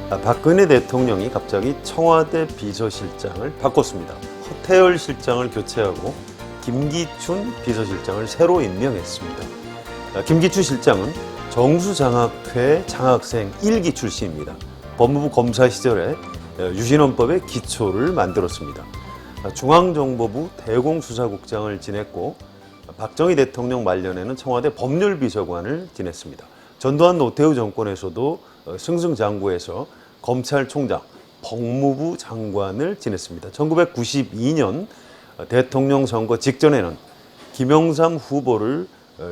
박근혜 대통령이 갑자기 청와대 비서실장을 바꿨습니다. 허태열 실장을 교체하고 김기춘 비서실장을 새로 임명했습니다. 김기춘 실장은 정수장학회 장학생 1기 출신입니다. 법무부 검사 시절에 유신헌법의 기초를 만들었습니다. 중앙정보부 대공수사국장을 지냈고 박정희 대통령 말년에는 청와대 법률비서관을 지냈습니다. 전두환 노태우 정권에서도 승승장구해서 검찰총장, 법무부 장관을 지냈습니다. 1992년 대통령 선거 직전에는 김영삼 후보를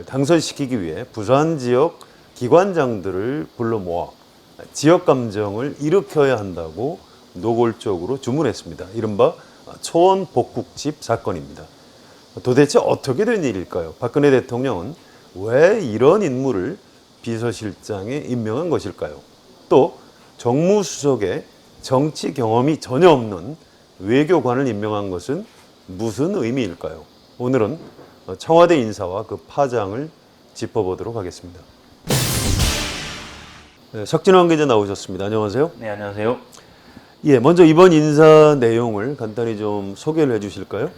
당선시키기 위해 부산 지역 기관장들을 불러 모아 지역 감정을 일으켜야 한다고 노골적으로 주문했습니다. 이른바 초원 복국집 사건입니다. 도대체 어떻게 된 일일까요? 박근혜 대통령은 왜 이런 인물을 비서실장에 임명한 것일까요? 또 정무수석에 정치 경험이 전혀 없는 외교관을 임명한 것은 무슨 의미일까요? 오늘은 청와대 인사와 그 파장을 짚어보도록 하겠습니다. 네, 석진환 기자 나오셨습니다. 안녕하세요. 네, 안녕하세요. 예, 먼저 이번 인사 내용을 간단히 좀 소개를 해주실까요?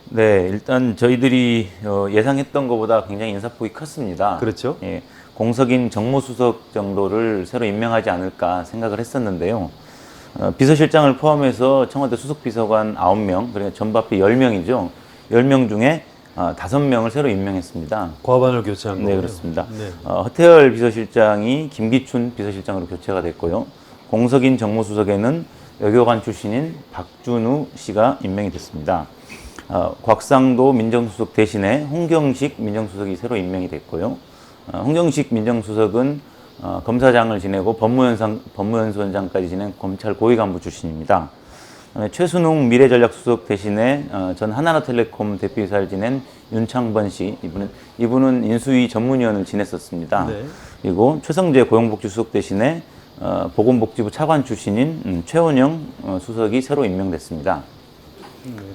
네, 일단 저희들이 예상했던 것보다 굉장히 인사폭이 컸습니다. 그렇죠. 예, 공석인 정무수석 정도를 새로 임명하지 않을까 생각을 했었는데요. 비서실장을 포함해서 청와대 수석비서관 9명, 그러니까 전부합해 10명이죠. 10명 중에 5명을 새로 임명했습니다. 과반을 교체한 거군요. 네, 그렇습니다. 네. 허태열 비서실장이 김기춘 비서실장으로 교체가 됐고요. 공석인 정무수석에는 외교관 출신인 박준우 씨가 임명이 됐습니다. 곽상도 민정수석 대신에 홍경식 민정수석이 새로 임명이 됐고요. 홍경식 민정수석은 검사장을 지내고 법무연수원장까지 지낸 검찰 고위간부 출신입니다. 최순웅 미래전략수석 대신에 전 하나나텔레콤 대표이사를 지낸 윤창번 씨, 이분은 인수위 전문위원을 지냈었습니다. 네. 그리고 최성재 고용복지수석 대신에 보건복지부 차관 출신인 최원영 수석이 새로 임명됐습니다.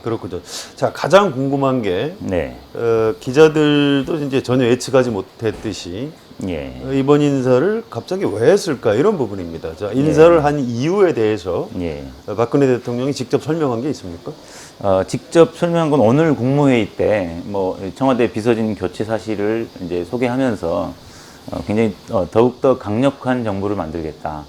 그렇군요. 자, 가장 궁금한 게 네. 기자들도 이제 전혀 예측하지 못했듯이 예. 이번 인사를 갑자기 왜 했을까 이런 부분입니다. 자, 인사를 한 이유에 대해서 예. 박근혜 대통령이 직접 설명한 게 있습니까? 직접 설명한 건 오늘 국무회의 때 청와대 비서진 교체 사실을 이제 소개하면서 굉장히 더욱더 강력한 정부를 만들겠다.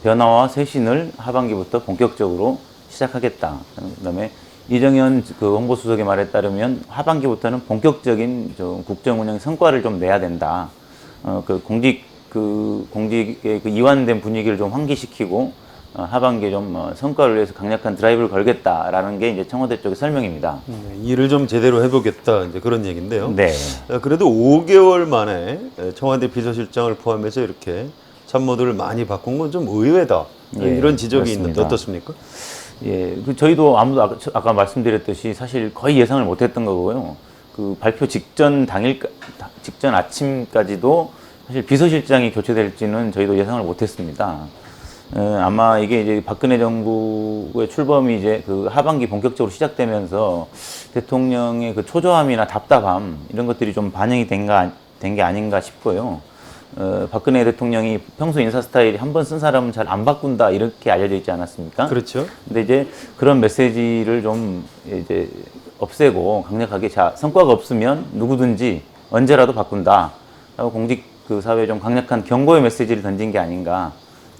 변화와 쇄신을 하반기부터 본격적으로 시작하겠다. 그다음에 이정현 홍보수석의 말에 따르면 하반기부터는 본격적인 국정 운영 성과를 좀 내야 된다. 공직의 이완된 분위기를 좀 환기시키고 하반기에 좀 성과를 위해서 강력한 드라이브를 걸겠다라는 게 이제 청와대 쪽의 설명입니다. 일을 좀 제대로 해보겠다 이제 그런 얘기인데요. 네. 그래도 5개월 만에 청와대 비서실장을 포함해서 이렇게 참모들을 많이 바꾼 건 좀 의외다. 예, 이런 지적이 그렇습니다. 있는데 어떻습니까? 예, 저희도 아까 말씀드렸듯이 사실 거의 예상을 못했던 거고요. 발표 직전 아침까지도 사실 비서실장이 교체될지는 저희도 예상을 못했습니다. 아마 이게 이제 박근혜 정부의 출범이 이제 하반기 본격적으로 시작되면서 대통령의 초조함이나 답답함 이런 것들이 좀 반영이 된 게 아닌가 싶고요. 박근혜 대통령이 평소 인사 스타일이 한 번 쓴 사람은 잘 안 바꾼다 이렇게 알려져 있지 않았습니까? 그렇죠. 근데 이제 그런 메시지를 좀 이제 없애고 강력하게 성과가 없으면 누구든지 언제라도 바꾼다. 라고 공직 사회에 좀 강력한 경고의 메시지를 던진 게 아닌가.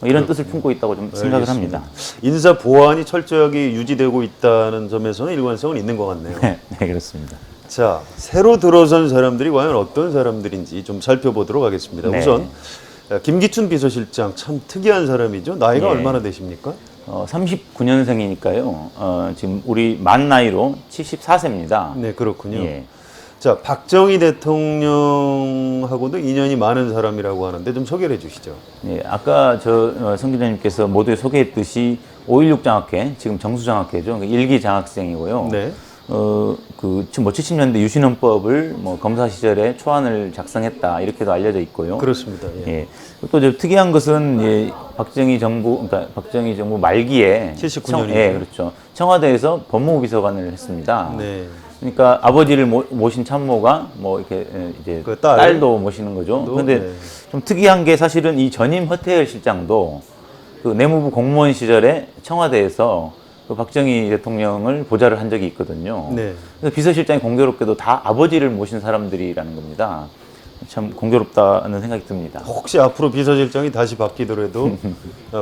이런 뜻을 품고 있다고 좀 생각을 합니다. 인사 보완이 철저하게 유지되고 있다는 점에서는 일관성은 있는 것 같네요. 네, 그렇습니다. 자, 새로 들어선 사람들이 과연 어떤 사람들인지 좀 살펴보도록 하겠습니다. 네. 우선 김기춘 비서실장 참 특이한 사람이죠. 나이가 네. 얼마나 되십니까? 39년생이니까요. 지금 우리 만 나이로 74세입니다. 네, 그렇군요. 예. 자, 박정희 대통령하고도 인연이 많은 사람이라고 하는데 좀 소개를 해주시죠. 예, 아까 성 기자님께서 모두에 소개했듯이 5.16 장학회, 지금 정수장학회죠. 1기 장학생이고요. 네. 70년대 유신헌법을 검사 시절에 초안을 작성했다 이렇게도 알려져 있고요. 그렇습니다. 예. 예. 또 특이한 것은 박정희 정부 말기에 79년이죠. 예, 그렇죠. 청와대에서 법무부 비서관을 했습니다. 네. 그러니까 아버지를 모신 참모가 이렇게 이제 딸도 모시는 거죠. 그런데 네. 좀 특이한 게 사실은 이 전임 허태열 실장도 그 내무부 공무원 시절에 청와대에서 그 박정희 대통령을 보좌를 한 적이 있거든요. 네. 그래서 비서실장이 공교롭게도 다 아버지를 모신 사람들이라는 겁니다. 참 공교롭다는 생각이 듭니다. 혹시 앞으로 비서실장이 다시 바뀌더라도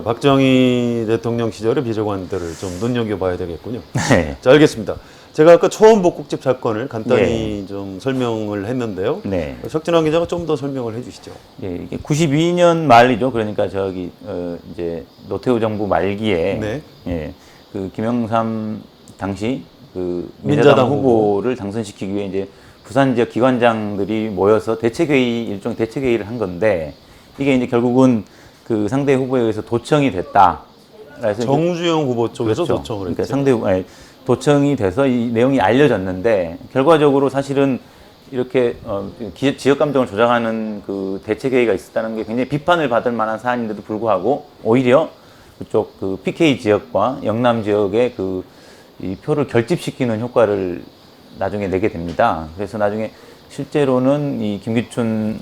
박정희 대통령 시절의 비서관들을 좀 눈여겨봐야 되겠군요. 네. 자, 알겠습니다. 제가 아까 초원복국집 사건을 간단히 좀 설명을 했는데요. 네. 석진환 기자가 좀 더 설명을 해주시죠. 예, 이게 92년 말이죠. 그러니까 이제 노태우 정부 말기에 네. 예, 그 김영삼 당시 그 민자당 민자당 후보를 당선시키기 위해 이제 부산 지역 기관장들이 모여서 일종의 대책회의를 한 건데 이게 이제 결국은 그 상대 후보에 의해서 도청이 됐다. 그래서 정주영 후보 쪽에서 그렇죠. 도청을 그러니까 했죠. 도청이 돼서 이 내용이 알려졌는데 결과적으로 사실은 이렇게 지역 감정을 조작하는 그 대책회의가 있었다는 게 굉장히 비판을 받을 만한 사안인데도 불구하고 오히려 그쪽 그 PK 지역과 영남 지역의 이 표를 결집시키는 효과를 나중에 내게 됩니다. 그래서 나중에 실제로는 이 김기춘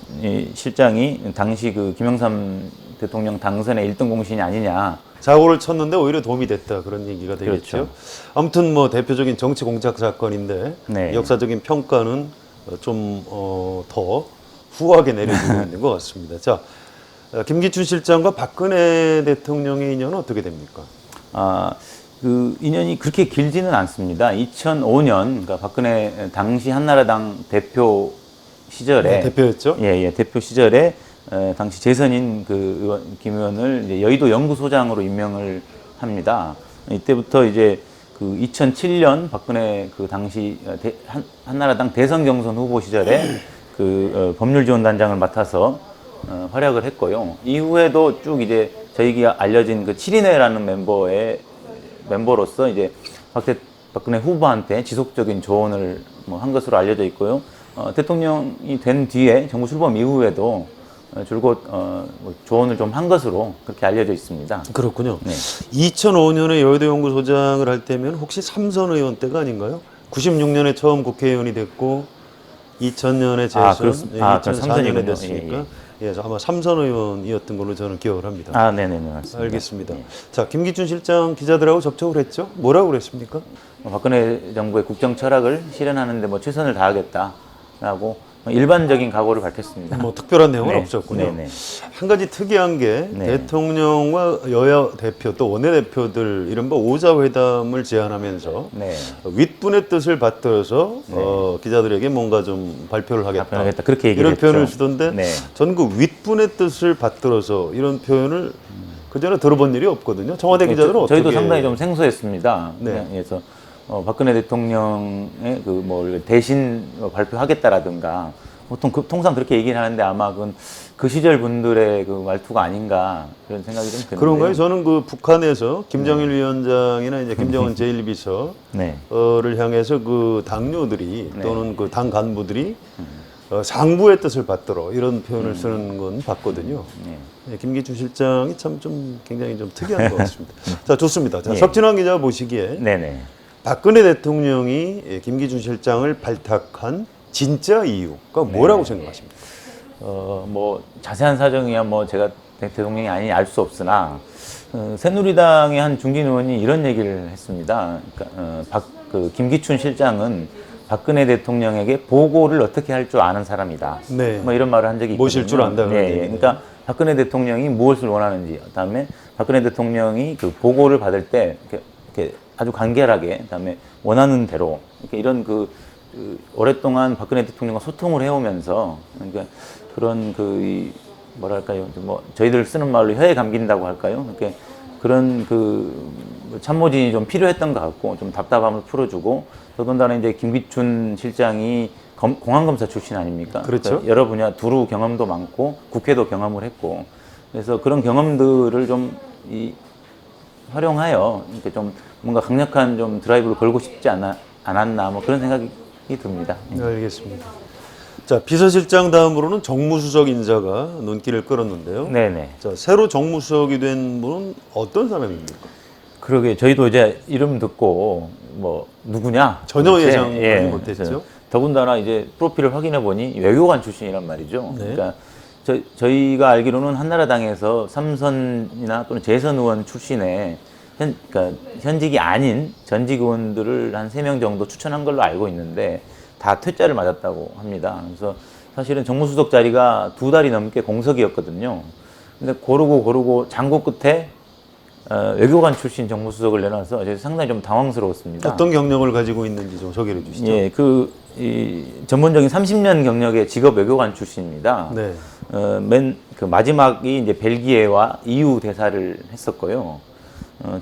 실장이 당시 그 김영삼 대통령 당선의 1등 공신이 아니냐. 사고를 쳤는데 오히려 도움이 됐다 그런 얘기가 되겠죠. 그렇죠. 아무튼 뭐 대표적인 정치 공작 사건인데 네. 역사적인 평가는 좀 더 후하게 내려지고 있는 것 같습니다. 자, 김기춘 실장과 박근혜 대통령의 인연은 어떻게 됩니까? 그 인연이 그렇게 길지는 않습니다. 2005년, 그러니까 박근혜 당시 한나라당 대표 시절에 네, 대표였죠. 예, 대표 시절에 당시 재선인 그 김 의원을 이제 여의도 연구소장으로 임명을 합니다. 이때부터 이제 그 2007년 박근혜 그 당시 한나라당 대선 경선 후보 시절에 그 법률지원단장을 맡아서 활약을 했고요. 이후에도 쭉 이제 저희가 알려진 그 7인회라는 멤버로서 이제 박근혜 후보한테 지속적인 조언을 한 것으로 알려져 있고요. 대통령이 된 뒤에 정부 출범 이후에도 줄곧 조언을 좀 한 것으로 그렇게 알려져 있습니다. 그렇군요. 네. 2005년에 여의도 연구소장을 할 때면 혹시 삼선 의원 때가 아닌가요? 96년에 처음 국회의원이 됐고 2000년에 재선, 그럼 2004년에 삼선이군요. 됐으니까 예, 아마 삼선 의원이었던 걸로 저는 기억을 합니다. 네네네, 맞습니다. 알겠습니다. 예. 자, 김기춘 실장 기자들하고 접촉을 했죠? 뭐라고 그랬습니까? 박근혜 정부의 국정 철학을 실현하는데 최선을 다하겠다라고 일반적인 각오를 밝혔습니다. 뭐 특별한 내용은 네. 없었군요. 네네. 한 가지 특이한 게 네. 대통령과 여야 대표 또 원내대표들 이른바 오자회담을 제안하면서 네. 윗분의 뜻을 받들어서 기자들에게 뭔가 좀 발표를 하겠다. 답변하겠다. 그렇게 얘기를 이런 했죠. 표현을 쓰던데 네. 저는 그 윗분의 뜻을 받들어서 이런 표현을 그전에 들어본 일이 없거든요. 청와대 기자들은 어떻게? 저희도 상당히 좀 생소했습니다. 네. 그래서 박근혜 대통령의 대신 발표하겠다라든가 보통 통상 그렇게 얘기를 하는데 아마 그 시절 분들의 그 말투가 아닌가 그런 생각이 좀 드는데요. 그런가요? 저는 그 북한에서 김정일 위원장이나 이제 김정은 제1비서를 네. 향해서 그 당뇨들이 네. 또는 그 당 간부들이 상부의 뜻을 받들어 이런 표현을 쓰는 건 봤거든요. 네. 네, 김기춘 실장이 참 좀 굉장히 좀 특이한 것 같습니다. 자, 좋습니다. 자, 예. 석진환 기자 보시기에 네네. 박근혜 대통령이 김기춘 실장을 발탁한 진짜 이유가 뭐라고 생각하십니까? 자세한 사정이야 제가 대통령이 아니니 알 수 없으나 새누리당의 한 중진 의원이 이런 얘기를 했습니다. 그러니까 김기춘 실장은 박근혜 대통령에게 보고를 어떻게 할 줄 아는 사람이다. 네. 이런 말을 한 적이 있거든요. 모실 줄 안다 그런 네, 얘기네요. 그러니까 박근혜 대통령이 무엇을 원하는지, 그다음에 박근혜 대통령이 그 보고를 받을 때 이렇게 아주 간결하게, 그다음에 원하는 대로 이렇게 이런 오랫동안 박근혜 대통령과 소통을 해오면서 그러니까 그런 뭐랄까요, 저희들 쓰는 말로 혀에 감긴다고 할까요? 이렇게 그런 참모진이 좀 필요했던 것 같고 좀 답답함을 풀어주고 더군다나 이제 김기춘 실장이 공안검사 출신 아닙니까? 그렇죠. 그러니까 여러 분야 두루 경험도 많고 국회도 경험을 했고 그래서 그런 경험들을 좀 활용하여 이렇게 좀 뭔가 강력한 좀 드라이브를 걸고 싶지 않았나 그런 생각이 듭니다. 네, 알겠습니다. 자, 비서실장 다음으로는 정무수석 인사가 눈길을 끌었는데요. 네네. 자, 새로 정무수석이 된 분은 어떤 사람입니까? 그러게 저희도 이제 이름 듣고 누구냐 전혀 도대체, 예상하지 못했죠. 더군다나 이제 프로필을 확인해 보니 외교관 출신이란 말이죠. 네. 그러니까 저희가 알기로는 한나라당에서 삼선이나 또는 재선 의원 출신의 그러니까 현직이 아닌 전직 의원들을 한 3명 정도 추천한 걸로 알고 있는데 다 퇴짜를 맞았다고 합니다. 그래서 사실은 정무수석 자리가 2달이 넘게 공석이었거든요. 근데 고르고 장고 끝에 외교관 출신 정무수석을 내놔서 저희 상당히 좀 당황스러웠습니다. 어떤 경력을 가지고 있는지 좀 소개해 주시죠. 예, 이 전문적인 30년 경력의 직업 외교관 출신입니다. 네. 그 마지막이 이제 벨기에와 EU 대사를 했었고요.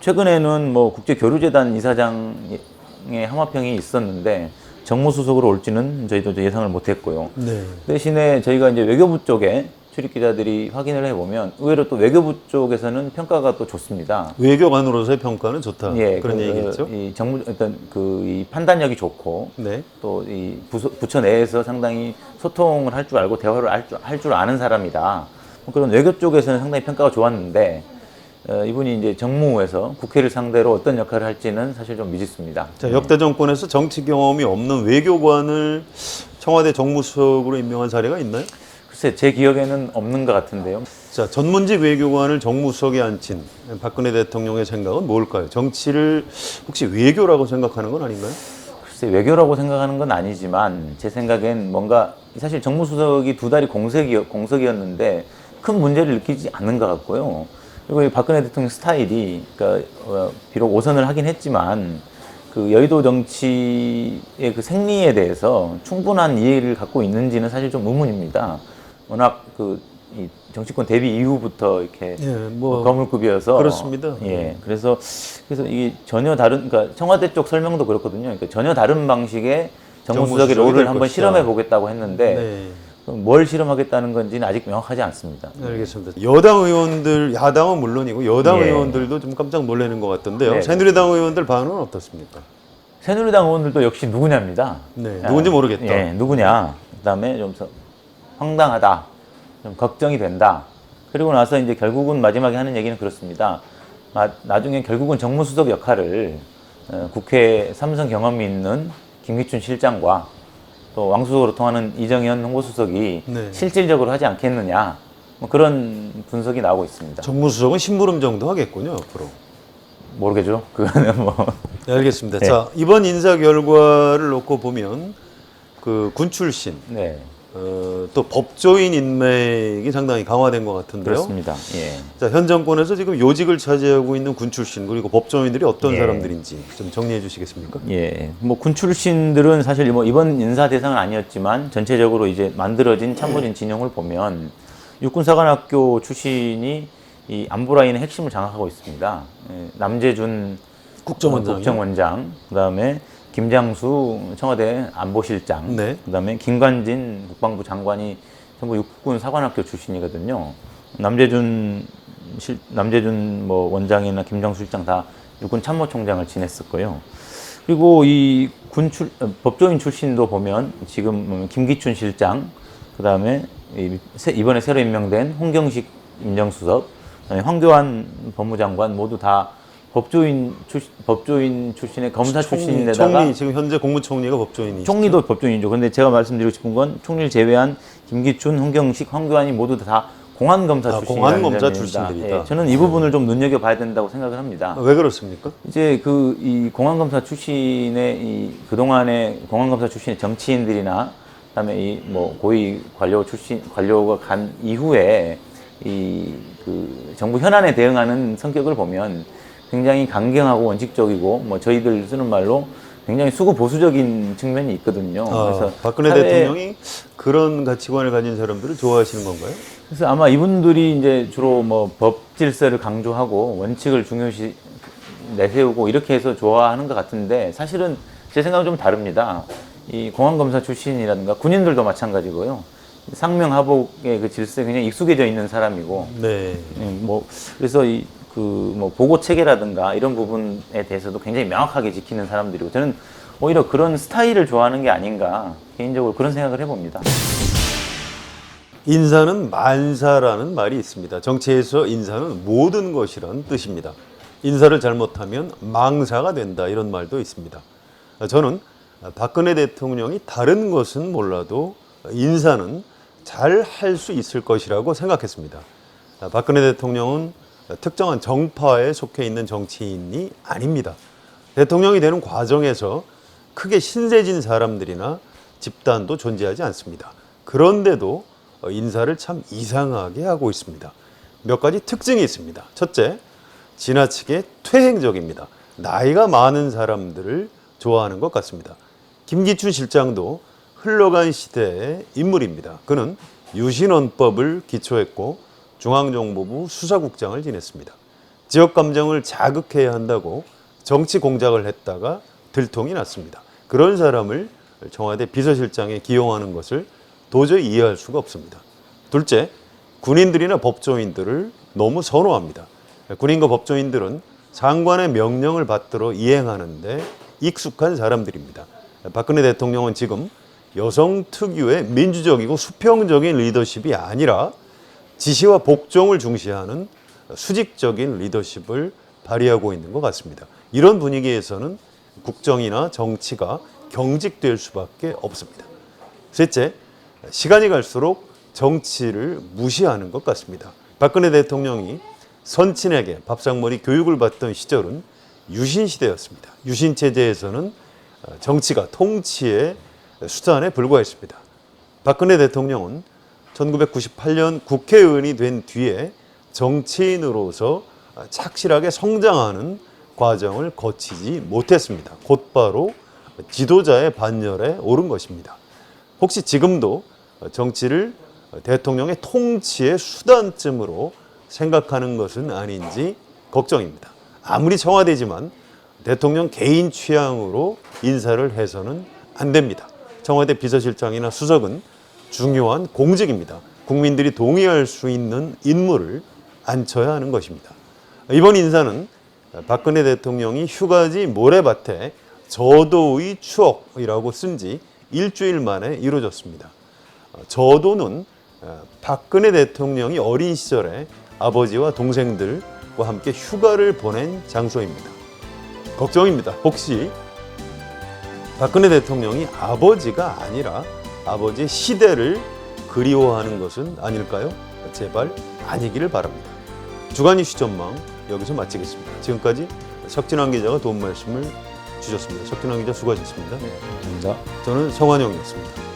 최근에는 뭐 국제교류재단 이사장의 하마평이 있었는데 정무수석으로 올지는 저희도 예상을 못했고요. 네. 대신에 저희가 이제 외교부 쪽에 출입 기자들이 확인을 해보면 의외로 또 외교부 쪽에서는 평가가 또 좋습니다. 외교관으로서의 평가는 좋다. 예, 그런 얘기겠죠. 이 정부 어떤 이 판단력이 좋고 네. 또 이 부처 내에서 상당히 소통을 할 줄 알고 대화를 할 줄 아는 사람이다. 그런 외교 쪽에서는 상당히 평가가 좋았는데 이분이 이제 정무에서 국회를 상대로 어떤 역할을 할지는 사실 좀 미지수입니다. 자, 역대 정권에서 정치 경험이 없는 외교관을 청와대 정무수석으로 임명한 사례가 있나요? 글쎄 제 기억에는 없는 것 같은데요. 자, 전문직 외교관을 정무수석에 앉힌 박근혜 대통령의 생각은 뭘까요? 정치를 혹시 외교라고 생각하는 건 아닌가요? 글쎄 외교라고 생각하는 건 아니지만 제 생각엔 뭔가 사실 정무수석이 2달이 공석이었는데 큰 문제를 느끼지 않는 것 같고요. 그리고 이 박근혜 대통령 스타일이 그러니까 비록 5선을 하긴 했지만 그 여의도 정치의 그 생리에 대해서 충분한 이해를 갖고 있는지는 사실 좀 의문입니다. 워낙 이 정치권 데뷔 이후부터 이렇게 예, 뭐 거물급이어서 그렇습니다. 예, 그래서 이게 전혀 다른 그러니까 청와대 쪽 설명도 그렇거든요. 그러니까 전혀 다른 방식의 정무수석의 정무수석이 롤을 될 한번 것이다. 실험해 보겠다고 했는데 네. 뭘 실험하겠다는 건지는 아직 명확하지 않습니다. 알겠습니다. 여당 의원들, 야당은 물론이고 여당 예. 의원들도 좀 깜짝 놀라는 것 같던데요. 네. 새누리당 의원들 반응은 어떻습니까? 새누리당 의원들도 역시 누구냐입니다. 네, 누군지 모르겠다. 예, 누구냐. 그다음에 좀 황당하다. 좀 걱정이 된다. 그리고 나서 이제 결국은 마지막에 하는 얘기는 그렇습니다. 나중에 결국은 정무수석 역할을 국회 3선 경험이 있는 김기춘 실장과 또 왕수석으로 통하는 이정현 홍보수석이 네. 실질적으로 하지 않겠느냐. 뭐 그런 분석이 나오고 있습니다. 정무수석은 심부름 정도 하겠군요, 앞으로. 모르겠죠. 그거는 뭐. 네, 알겠습니다. 네. 자, 이번 인사 결과를 놓고 보면 그 군 출신, 네. 또 법조인 인맥이 상당히 강화된 것 같은데요. 그렇습니다. 예. 자, 현 정권에서 지금 요직을 차지하고 있는 군 출신 그리고 법조인들이 어떤 예. 사람들인지 좀 정리해 주시겠습니까? 예, 뭐 군 출신들은 사실 뭐 이번 인사 대상은 아니었지만 전체적으로 이제 만들어진 참모진 진영을 보면 육군사관학교 출신이 이 안보 라인의 핵심을 장악하고 있습니다. 예, 남재준 국정원장, 그다음에 김장수 청와대 안보실장, 네. 그다음에 김관진 국방부 장관이 전부 육군 사관학교 출신이거든요. 남재준 뭐 원장이나 김장수 실장 다 육군 참모총장을 지냈었고요. 그리고 이 법조인 출신도 보면 지금 김기춘 실장, 그다음에 이번에 새로 임명된 홍경식 민정수석, 그다음에 황교안 법무장관 모두 다 법조인 출신의 검사 출신인데다가 총리 지금 현재 국무총리가 법조인이죠. 총리도 법조인이죠. 그런데 제가 말씀드리고 싶은 건 총리를 제외한 김기춘, 홍경식, 황교안이 모두 다 공안검사 출신이라는 공안검사 점입니다. 출신들이다. 예, 저는 이 부분을 좀 눈여겨봐야 된다고 생각을 합니다. 왜 그렇습니까? 이제 이 공안검사 출신의 이 그동안의 공안검사 출신의 정치인들이나 그다음에 이 뭐 고위 관료가 간 이후에 그 정부 현안에 대응하는 성격을 보면 굉장히 강경하고 원칙적이고 뭐 저희들 쓰는 말로 굉장히 수구 보수적인 측면이 있거든요. 그래서 박근혜 대통령이 그런 가치관을 가진 사람들을 좋아하시는 건가요? 그래서 아마 이분들이 이제 주로 뭐 법 질서를 강조하고 원칙을 중요시 내세우고 이렇게 해서 좋아하는 것 같은데 사실은 제 생각은 좀 다릅니다. 이 공안검사 출신이라든가 군인들도 마찬가지고요. 상명하복의 그 질서에 굉장히 익숙해져 있는 사람이고, 네. 뭐 그래서 뭐 보고 체계라든가 이런 부분에 대해서도 굉장히 명확하게 지키는 사람들이고 저는 오히려 그런 스타일을 좋아하는 게 아닌가 개인적으로 그런 생각을 해봅니다. 인사는 만사라는 말이 있습니다. 정치에서 인사는 모든 것이란 뜻입니다. 인사를 잘못하면 망사가 된다 이런 말도 있습니다. 저는 박근혜 대통령이 다른 것은 몰라도 인사는 잘 할 수 있을 것이라고 생각했습니다. 박근혜 대통령은 특정한 정파에 속해 있는 정치인이 아닙니다. 대통령이 되는 과정에서 크게 신세진 사람들이나 집단도 존재하지 않습니다. 그런데도 인사를 참 이상하게 하고 있습니다. 몇 가지 특징이 있습니다. 첫째, 지나치게 퇴행적입니다. 나이가 많은 사람들을 좋아하는 것 같습니다. 김기춘 실장도 흘러간 시대의 인물입니다. 그는 유신헌법을 기초했고 중앙정보부 수사국장을 지냈습니다. 지역 감정을 자극해야 한다고 정치 공작을 했다가 들통이 났습니다. 그런 사람을 청와대 비서실장에 기용하는 것을 도저히 이해할 수가 없습니다. 둘째, 군인들이나 법조인들을 너무 선호합니다. 군인과 법조인들은 장관의 명령을 받들어 이행하는데 익숙한 사람들입니다. 박근혜 대통령은 지금 여성 특유의 민주적이고 수평적인 리더십이 아니라 지시와 복종을 중시하는 수직적인 리더십을 발휘하고 있는 것 같습니다. 이런 분위기에서는 국정이나 정치가 경직될 수밖에 없습니다. 셋째, 시간이 갈수록 정치를 무시하는 것 같습니다. 박근혜 대통령이 선친에게 밥상머리 교육을 받던 시절은 유신 시대였습니다. 유신 체제에서는 정치가 통치의 수단에 불과했습니다. 박근혜 대통령은 1998년 국회의원이 된 뒤에 정치인으로서 착실하게 성장하는 과정을 거치지 못했습니다. 곧바로 지도자의 반열에 오른 것입니다. 혹시 지금도 정치를 대통령의 통치의 수단쯤으로 생각하는 것은 아닌지 걱정입니다. 아무리 청와대지만 대통령 개인 취향으로 인사를 해서는 안 됩니다. 청와대 비서실장이나 수석은 중요한 공직입니다. 국민들이 동의할 수 있는 인물을 앉혀야 하는 것입니다. 이번 인사는 박근혜 대통령이 휴가지 모래밭에 저도의 추억이라고 쓴 지 일주일 만에 이루어졌습니다. 저도는 박근혜 대통령이 어린 시절에 아버지와 동생들과 함께 휴가를 보낸 장소입니다. 걱정입니다. 혹시 박근혜 대통령이 아버지가 아니라 아버지의 시대를 그리워하는 것은 아닐까요? 제발 아니기를 바랍니다. 주간 이슈 전망 여기서 마치겠습니다. 지금까지 석진환 기자가 도움 말씀을 주셨습니다. 석진환 기자 수고하셨습니다. 감사합니다. 저는 성환영이었습니다.